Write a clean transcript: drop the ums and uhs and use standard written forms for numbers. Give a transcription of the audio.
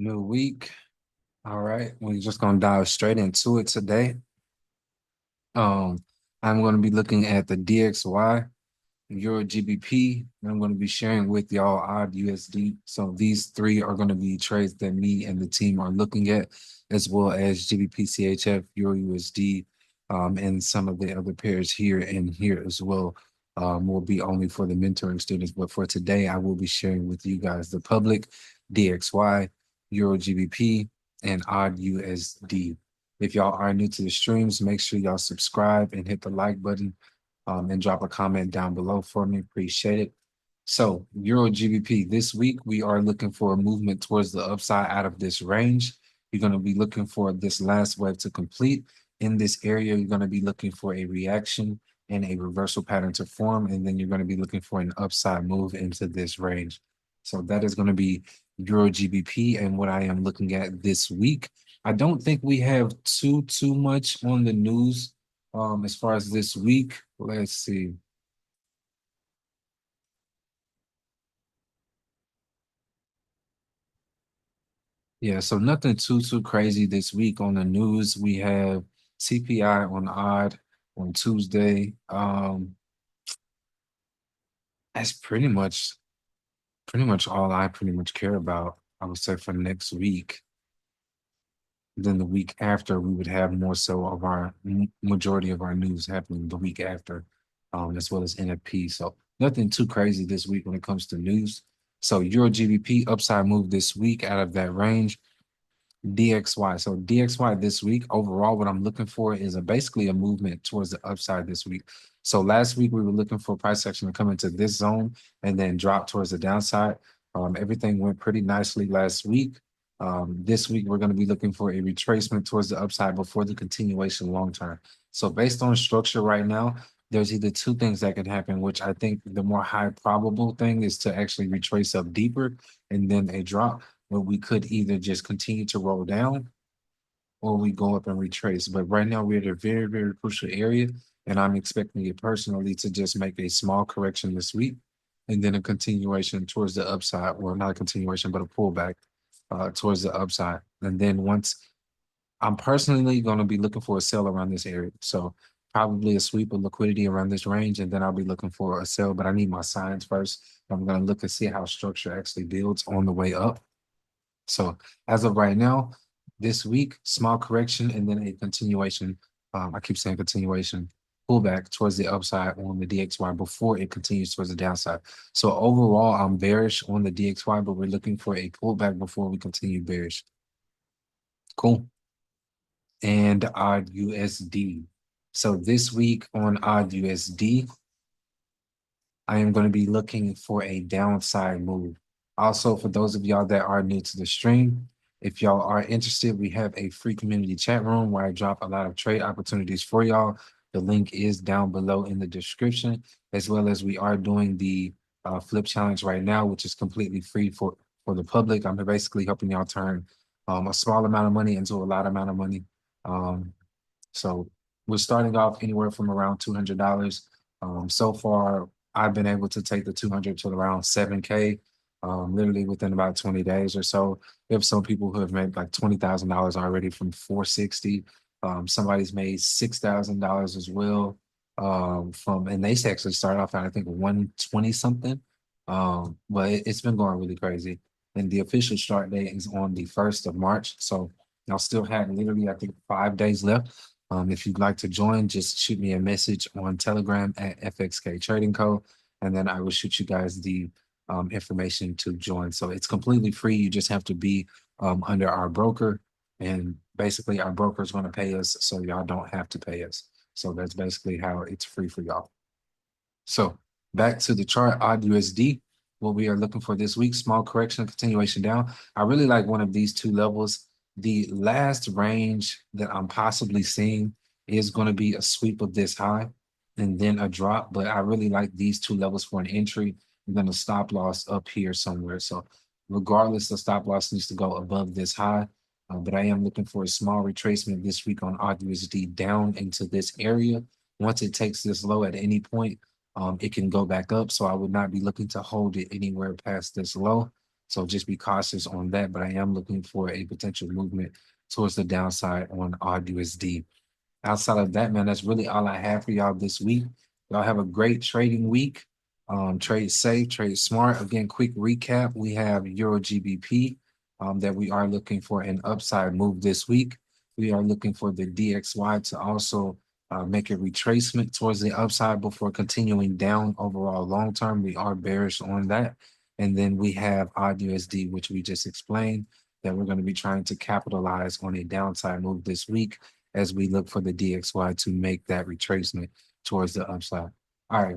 New week. All right. We're just gonna dive straight into it today. Um, I'm gonna be looking at the DXY, Euro GBP, and I'm gonna be sharing with y'all odd USD. So these three are gonna be trades that me and the team are looking at, as well as GBP CHF, Euro USD, and some of the other pairs here and here as well. Will be only for the mentoring students, but for today, I will be sharing with you guys the public DXY, Euro GBP, and odd USD. If y'all are new to the streams, make sure y'all subscribe and hit the like button, and drop a comment down below for me. Appreciate it. So, Euro GBP, this week we are looking for a movement towards the upside out of this range. You're going to be looking for this last wave to complete. In this area, you're going to be looking for a reaction and a reversal pattern to form, and then you're going to be looking for an upside move into this range. So that is going to be Euro GBP and what I am looking at this week. I don't think we have too much on the news as far as this week. Let's see. Yeah, so nothing too crazy this week on the news. We have CPI on odd on Tuesday. That's pretty much all I pretty much care about, I would say, for next week. Then the week after, we would have more so of our majority of our news happening the week after, as well as NFP. So nothing too crazy this week when it comes to news. So Euro GBP upside move this week out of that range. DXY. So DXY this week, overall, what I'm looking for is basically a movement towards the upside this week. So last week we were looking for price action to come into this zone and then drop towards the downside. Everything went pretty nicely last week. This week we're going to be looking for a retracement towards the upside before the continuation long term. So based on structure right now, there's either two things that can happen, which I think the more high probable thing is to actually retrace up deeper and then a drop, where we could either just continue to roll down or we go up and retrace. But right now we're at a very crucial area, and I'm expecting it personally to just make a small correction this week and then a continuation towards the upside, or not a continuation, but a pullback towards the upside. And then once I'm personally going to be looking for a sell around this area. So probably a sweep of liquidity around this range, and then I'll be looking for a sell, but I need my signs first. I'm going to look and see how structure actually builds on the way up. So as of right now, this week, small correction and then a continuation. I keep saying continuation, pullback towards the upside on the DXY before it continues towards the downside. So overall, I'm bearish on the DXY, but we're looking for a pullback before we continue bearish. Cool. And odd USD. So this week on odd USD, I am going to be looking for a downside move. Also, for those of y'all that are new to the stream, if y'all are interested, we have a free community chat room where I drop a lot of trade opportunities for y'all. The link is down below in the description, as well as we are doing the flip challenge right now, which is completely free for the public. I'm basically helping y'all turn a small amount of money into a lot amount of money. Um, so we're starting off anywhere from around $200. So far, I've been able to take the 200 to around 7K, literally within about 20 days or so. We have some people who have made like $20,000 already from 460. Somebody's made $6,000 as well. And they actually started off at, I think, 120 something. But it's been going really crazy. And the official start date is on the 1st of March. So I'll still have literally, I think, 5 days left. If you'd like to join, just shoot me a message on Telegram at FXKTrading Co. And then I will shoot you guys the information to join. So it's completely free. You just have to be under our broker. And basically, our broker is going to pay us, so y'all don't have to pay us. So that's basically how it's free for y'all. So back to the chart, odd USD. What we are looking for this week, small correction, continuation down. I really like one of these two levels. The last range that I'm possibly seeing is going to be a sweep of this high and then a drop, but I really like these two levels for an entry and then a stop loss up here somewhere. So regardless, the stop loss needs to go above this high, but I am looking for a small retracement this week on odd USD down into this area. Once it takes this low at any point, it can go back up. So I would not be looking to hold it anywhere past this low. So just be cautious on that. But I am looking for a potential movement towards the downside on AUDUSD. Outside of that, man, that's really all I have for y'all this week. Y'all have a great trading week. Trade safe, trade smart. Again, quick recap. We have EURGBP that we are looking for an upside move this week. We are looking for the DXY to also make a retracement towards the upside before continuing down overall long term. We are bearish on that. And then we have AUDUSD, which we just explained, that we're going to be trying to capitalize on a downside move this week as we look for the DXY to make that retracement towards the upside. All right.